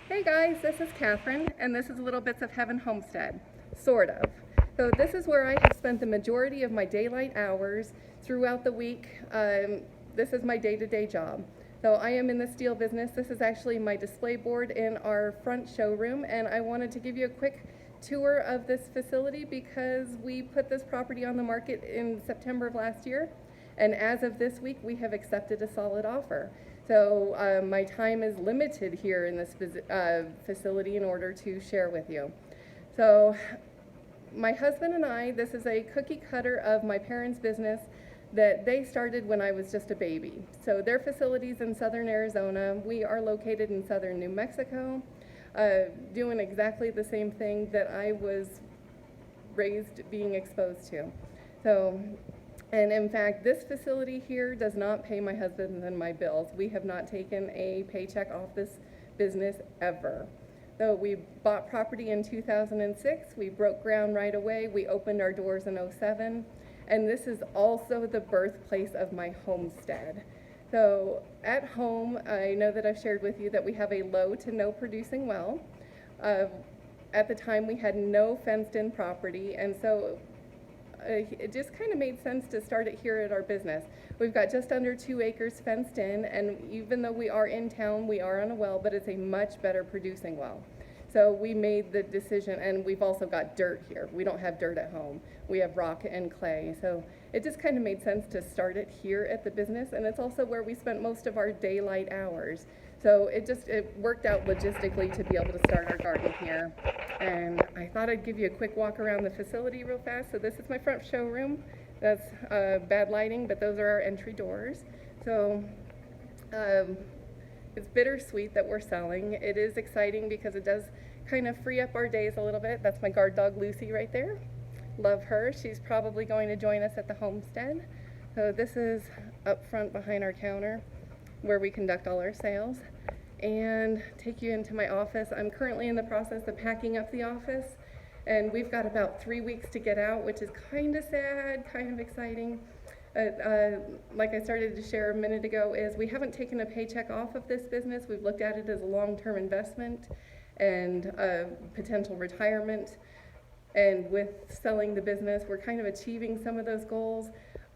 Hey guys, this is Kathryn, and this is Little Bits of Heaven Homestead, sort of. So this is where I have spent the majority of my daylight hours throughout the week. This is my day-to-day job. So I am in the steel business. This is actually my display board in our front showroom, and I wanted to give you a quick tour of this facility because we put this property on the market in September of last year, and as of this week, we have accepted a solid offer. So my time is limited here in this facility in order to share with you. So my husband and I, this is a cookie cutter of my parents' business that they started when I was just a baby. So their facility's in southern Arizona. We are located in southern New Mexico, doing exactly the same thing that I was raised being exposed to. So, and in fact, this facility here does not pay my husband and my bills. We have not taken a paycheck off this business ever. So we bought property in 2006. We broke ground right away. We opened our doors in '07. And this is also the birthplace of my homestead. So at home, I know that I've shared with you that we have a low to no producing well. At the time, we had no fenced-in property, and so it just kind of made sense to start it here at our business. We've got just under 2 acres fenced in, and even though we are in town, we are on a well, but it's a much better producing well. So we made the decision, and we've also got dirt here. We don't have dirt at home. We have rock and clay. So it just kind of made sense to start it here at the business, and it's also where we spent most of our daylight hours. So it worked out logistically to be able to start our garden here. And I thought I'd give you a quick walk around the facility real fast. So this is my front showroom. That's bad lighting, but those are our entry doors. So it's bittersweet that we're selling. It is exciting because it does kind of free up our days a little bit. That's my guard dog Lucy right there. Love her. She's probably going to join us at the homestead. So this is up front behind our counter where we conduct all our sales. And take you into my office. I'm currently in the process of packing up the office, and we've got about 3 weeks to get out, which is kind of sad, kind of exciting. Like I started to share a minute ago, is we haven't taken a paycheck off of this business. We've looked at it as a long-term investment and potential retirement. And with selling the business, we're kind of achieving some of those goals.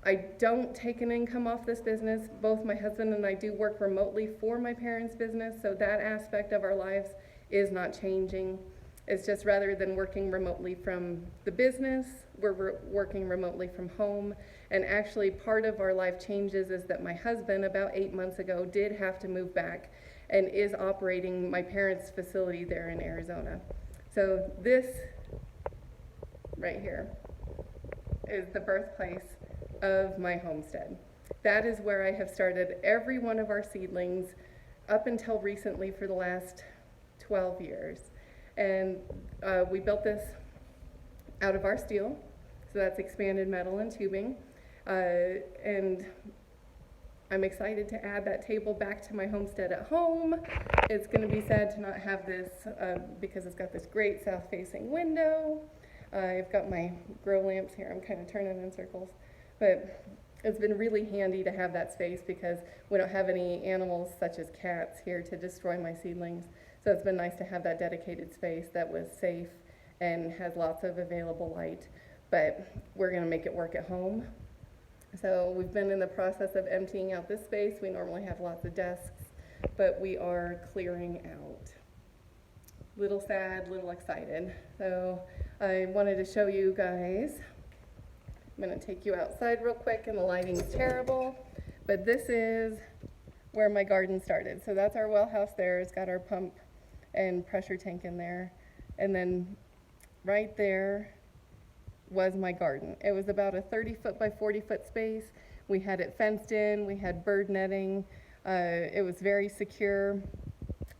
I don't take an income off this business. Both my husband and I do work remotely for my parents' business, so that aspect of our lives is not changing. It's just rather than working remotely from the business, we're working remotely from home. And actually part of our life changes is that my husband about 8 months ago did have to move back and is operating my parents' facility there in Arizona. So this right here is the birthplace of my homestead. That is where I have started every one of our seedlings up until recently for the last 12 years. And we built this out of our steel, so that's expanded metal and tubing. And I'm excited to add that table back to my homestead at home. It's going to be sad to not have this because it's got this great south-facing window. I've got my grow lamps here. I'm kind of turning in circles. But it's been really handy to have that space because we don't have any animals such as cats here to destroy my seedlings. So it's been nice to have that dedicated space that was safe and has lots of available light. But we're going to make it work at home. So we've been in the process of emptying out this space. We normally have lots of desks, but we are clearing out. Little sad, little excited. So I wanted to show you guys. I'm going to take you outside real quick, and the lighting's terrible, but this is where my garden started. So that's our well house there. It's got our pump and pressure tank in there. And then right there was my garden. It was about a 30-foot by 40-foot space. We had it fenced in. We had bird netting. It was very secure,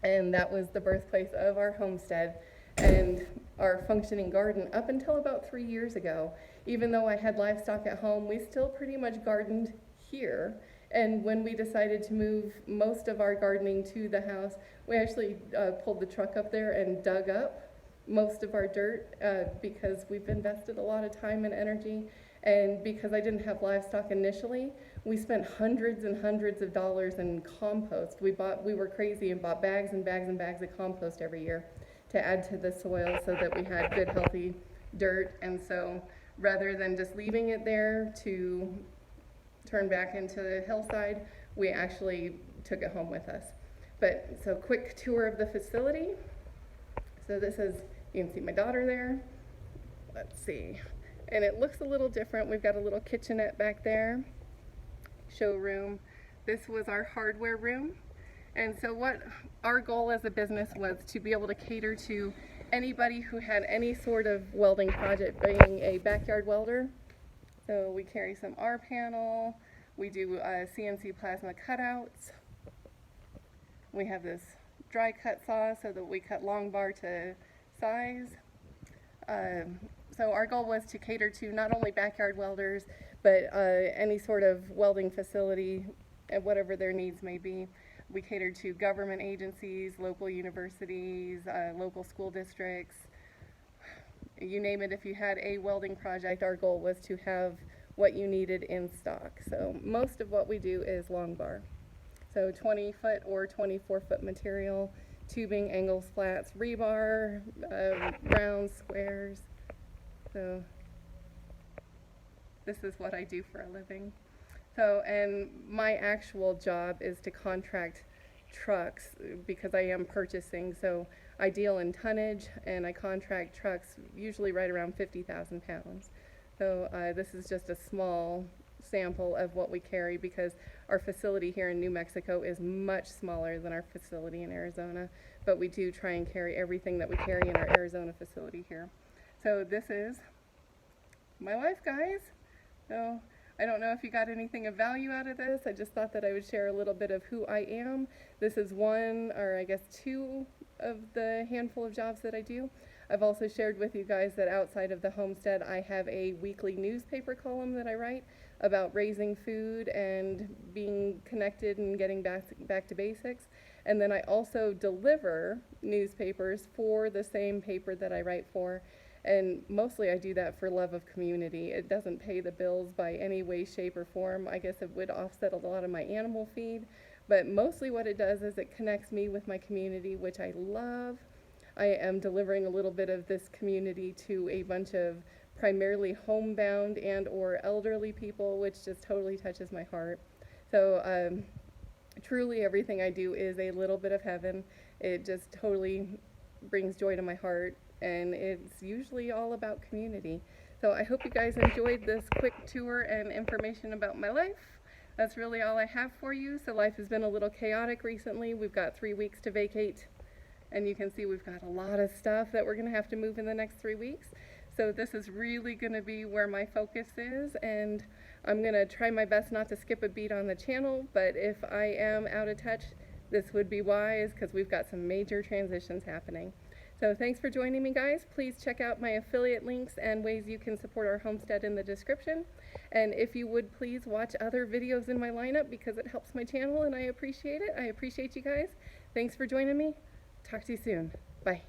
and that was the birthplace of our homestead and our functioning garden up until about 3 years ago. Even though I had livestock at home, we still pretty much gardened here. And when we decided to move most of our gardening to the house, we actually pulled the truck up there and dug up most of our dirt because we've invested a lot of time and energy. And because I didn't have livestock initially, we spent hundreds and hundreds of dollars in compost. We were crazy and bought bags and bags and bags of compost every year to add to the soil so that we had good, healthy dirt. And so rather than just leaving it there to turn back into the hillside, we actually took it home with us. But so quick tour of the facility. So this is, you can see my daughter there. Let's see. And it looks a little different. We've got a little kitchenette back there, showroom. This was our hardware room. And so what our goal as a business was to be able to cater to anybody who had any sort of welding project, being a backyard welder. So we carry some R panel, we do CNC plasma cutouts. We have this dry cut saw so that we cut long bar to size. So our goal was to cater to not only backyard welders, but any sort of welding facility, whatever their needs may be. We cater to government agencies, local universities, local school districts. You name it, if you had a welding project, our goal was to have what you needed in stock. So most of what we do is long bar. So 20-foot or 24-foot material, tubing, angles, flats, rebar, rounds, squares. So this is what I do for a living. So, and my actual job is to contract trucks because I am purchasing. So I deal in tonnage and I contract trucks usually right around 50,000 pounds. So this is just a small sample of what we carry because our facility here in New Mexico is much smaller than our facility in Arizona, but we do try and carry everything that we carry in our Arizona facility here. So this is my life, guys. So I don't know if you got anything of value out of this. I just thought that I would share a little bit of who I am. This is one, or I guess two of the handful of jobs that I do. I've also shared with you guys that outside of the homestead, I have a weekly newspaper column that I write about raising food and being connected and getting back to basics. And then I also deliver newspapers for the same paper that I write for. And mostly I do that for love of community. It doesn't pay the bills by any way, shape, or form. I guess it would offset a lot of my animal feed. But mostly what it does is it connects me with my community, which I love. I am delivering a little bit of this community to a bunch of primarily homebound and or elderly people, which just totally touches my heart. So truly everything I do is a little bit of heaven. It just totally brings joy to my heart, and it's usually all about community. So I hope you guys enjoyed this quick tour and information about my life. That's really all I have for you. So life has been a little chaotic recently. We've got 3 weeks to vacate, and you can see we've got a lot of stuff that we're going to have to move in the next 3 weeks. So this is really going to be where my focus is, and I'm going to try my best not to skip a beat on the channel, but if I am out of touch, this would be wise because we've got some major transitions happening. So thanks for joining me, guys. Please check out my affiliate links and ways you can support our homestead in the description. And if you would please watch other videos in my lineup because it helps my channel and I appreciate it. I appreciate you guys. Thanks for joining me. Talk to you soon. Bye.